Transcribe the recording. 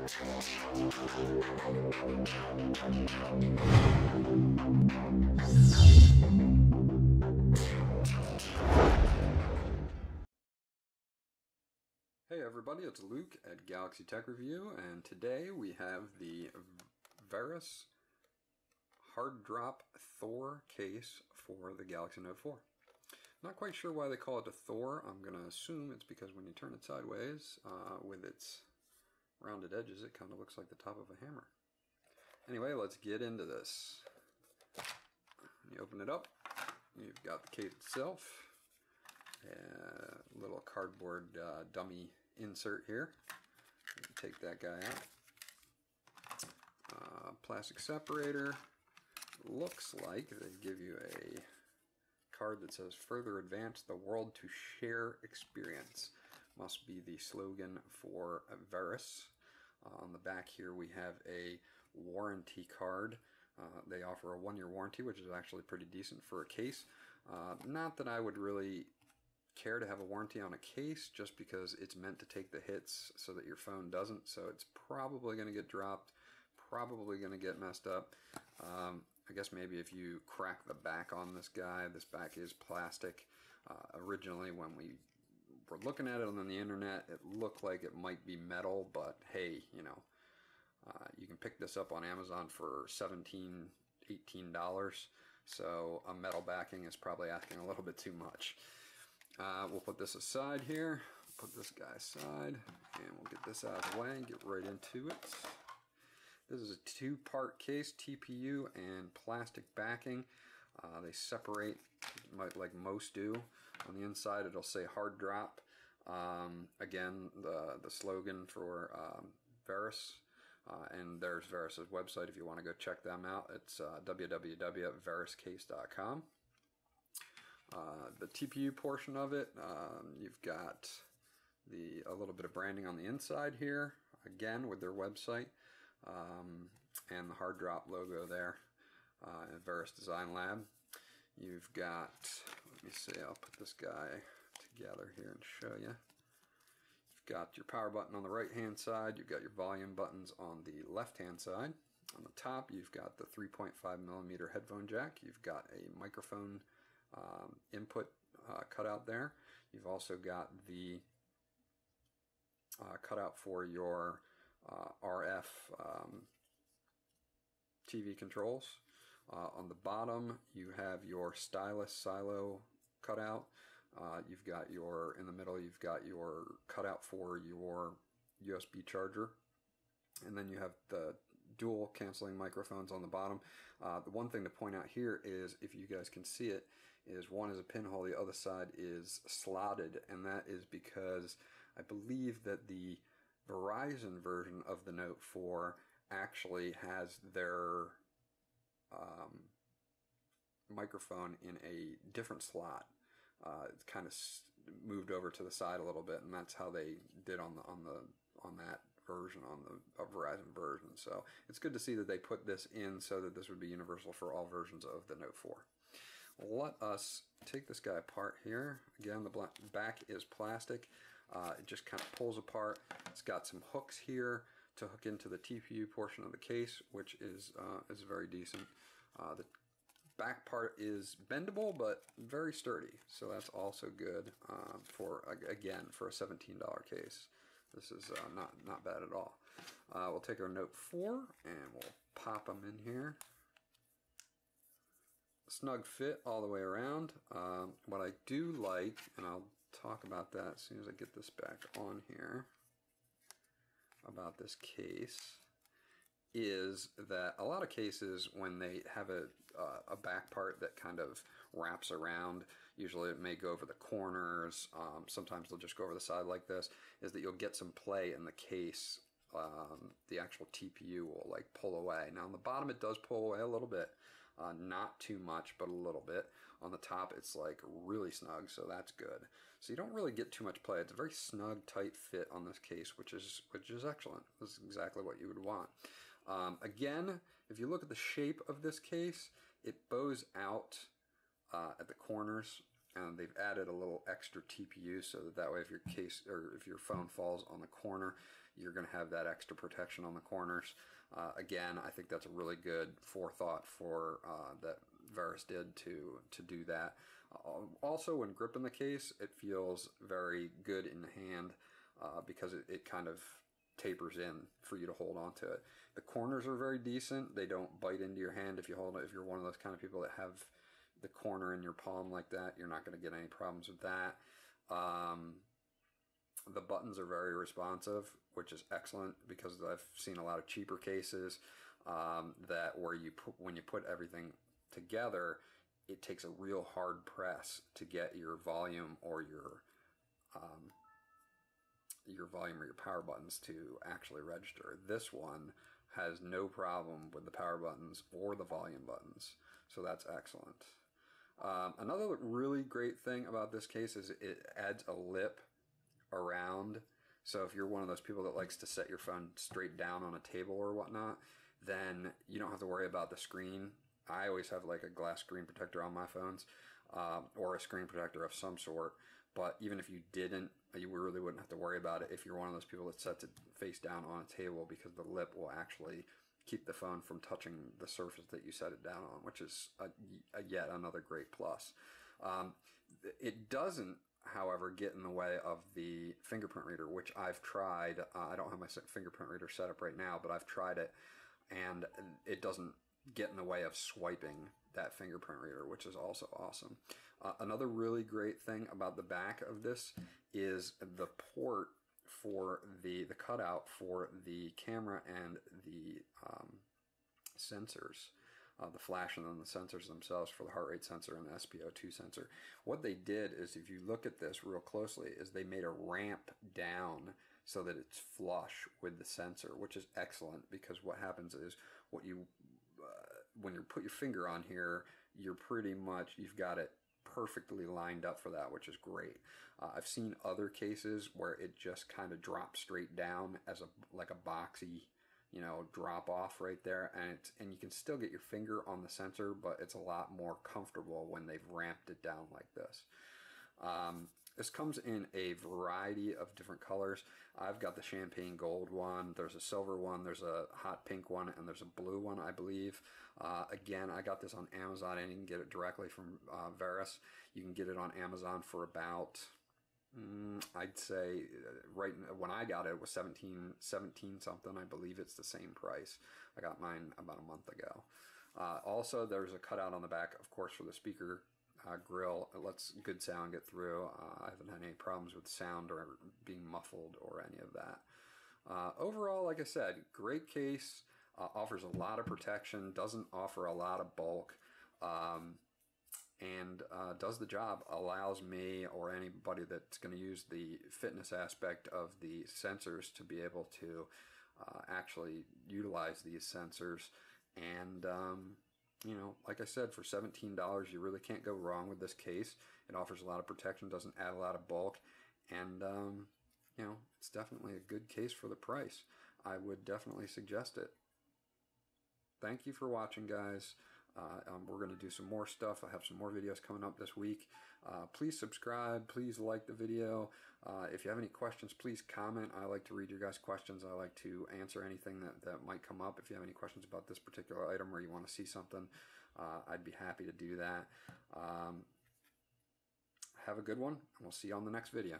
Hey everybody, it's Luke at Galaxy Tech Review, and today we have the Verus hard drop Thor case for the Galaxy Note 4. Not quite sure why they call it a Thor. I'm going to assume it's because when you turn it sideways with its rounded edges, it kind of looks like the top of a hammer. Anyway, let's get into this. You open it up, you've got the case itself, a little cardboard dummy insert here. Take that guy out. Plastic separator. Looks like they give you a card that says "Further advance the world to share experience." Must be the slogan for Verus. On the back here we have a warranty card. They offer a 1-year warranty, which is actually pretty decent for a case. Not that I would really care to have a warranty on a case, just because it's meant to take the hits so that your phone doesn't, so it's probably going to get dropped, probably going to get messed up. I guess maybe if you crack the back on this guy, this back is plastic. Originally when we were looking at it on the internet, it looked like it might be metal, but hey, you know, you can pick this up on Amazon for $17, $18, so a metal backing is probably asking a little bit too much. We'll put this aside here, put this guy aside, and we'll get this out of the way and get right into it. This is a 2-part case, TPU and plastic backing. They separate like most do. On the inside it'll say hard drop. Again, the slogan for Verus, and there's Verus's website if you want to go check them out. It's www.veruscase.com. The TPU portion of it, you've got a little bit of branding on the inside here, again with their website, and the hard drop logo there, Verus Design Lab. You've got, let me see, I'll put this guy together here and show you. You've got your power button on the right hand side, you've got your volume buttons on the left hand side. On the top you've got the 3.5mm headphone jack, you've got a microphone input cutout there. You've also got the cutout for your RF TV controls. On the bottom you have your stylus silo cutout. You've got your, in the middle you've got your cutout for your USB charger, and then you have the dual canceling microphones on the bottom. The one thing to point out here is, if you guys can see it, is one is a pinhole, the other side is slotted, and that is because I believe that the Verizon version of the Note 4 actually has their microphone in a different slot. It's kind of moved over to the side a little bit, and that's how they did on that version, on the Verizon version. So it's good to see that they put this in so that this would be universal for all versions of the Note 4. Let us take this guy apart here. Again, the back is plastic. It just kind of pulls apart. It's got some hooks here to hook into the TPU portion of the case, which is very decent. The back part is bendable, but very sturdy, so that's also good for a $17 case. This is not bad at all. We'll take our Note 4 and we'll pop them in here. Snug fit all the way around. What I do like, and I'll talk about that as soon as I get this back on here, about this case, is that a lot of cases, when they have a back part that kind of wraps around, usually it may go over the corners, sometimes they'll just go over the side like this, is that you'll get some play in the case. The actual TPU will like pull away. Now on the bottom it does pull away a little bit. Not too much, but a little bit. On the top it's like really snug, so that's good. So you don't really get too much play. It's a very snug, tight fit on this case, which is excellent. This is exactly what you would want. Again, if you look at the shape of this case, it bows out at the corners, and they've added a little extra TPU so that way if your case or if your phone falls on the corner, you're going to have that extra protection on the corners. Again, I think that's a really good forethought for that Verus did to do that. Also, when gripping the case, it feels very good in the hand because it kind of tapers in for you to hold on to it. The corners are very decent. They don't bite into your hand if you hold it. If you're one of those kind of people that have the corner in your palm like that, you're not going to get any problems with that. The buttons are very responsive, which is excellent because I've seen a lot of cheaper cases that where when you put everything together, it takes a real hard press to get your volume or your volume or your power buttons to actually register. This one has no problem with the power buttons or the volume buttons, so that's excellent. Another really great thing about this case is it adds a lip around, so if you're one of those people that likes to set your phone straight down on a table or whatnot, then you don't have to worry about the screen. I always have like a glass screen protector on my phones, or a screen protector of some sort, but even if you didn't, you really wouldn't have to worry about it if you're one of those people that sets it face down on a table, because the lip will actually keep the phone from touching the surface that you set it down on, which is yet another great plus. It doesn't, however, get in the way of the fingerprint reader, which I've tried. I don't have my fingerprint reader set up right now, but I've tried it, and it doesn't get in the way of swiping that fingerprint reader, which is also awesome. Another really great thing about the back of this is the port for the cutout for the camera and the sensors, the flash and then the sensors themselves for the heart rate sensor and the SpO2 sensor. What they did is, if you look at this real closely, is they made a ramp down so that it's flush with the sensor, which is excellent, because what happens is when you put your finger on here, you've got it perfectly lined up for that, which is great. I've seen other cases where it just kind of drops straight down as like a boxy, drop off right there, and you can still get your finger on the sensor, but it's a lot more comfortable when they've ramped it down like this. This comes in a variety of different colors. I've got the champagne gold one, there's a silver one, there's a hot pink one, and there's a blue one, I believe. Again, I got this on Amazon, and you can get it directly from Verus. You can get it on Amazon for about, I'd say, right when I got it, it was 17 something. I believe it's the same price. I got mine about a month ago. Also, there's a cutout on the back, of course, for the speaker grill. It lets good sound get through. I haven't had any problems with sound or being muffled or any of that. Overall, like I said, great case. Offers a lot of protection, doesn't offer a lot of bulk, and does the job. Allows me or anybody that's going to use the fitness aspect of the sensors to be able to actually utilize these sensors. And like I said, for $17, you really can't go wrong with this case. It offers a lot of protection, doesn't add a lot of bulk, and it's definitely a good case for the price. I would definitely suggest it. Thank you for watching, guys. We're going to do some more stuff. I have some more videos coming up this week. Please subscribe. Please like the video. If you have any questions, please comment. I like to read your guys' questions. I like to answer anything that might come up. If you have any questions about this particular item or you want to see something, I'd be happy to do that. Have a good one, and we'll see you on the next video.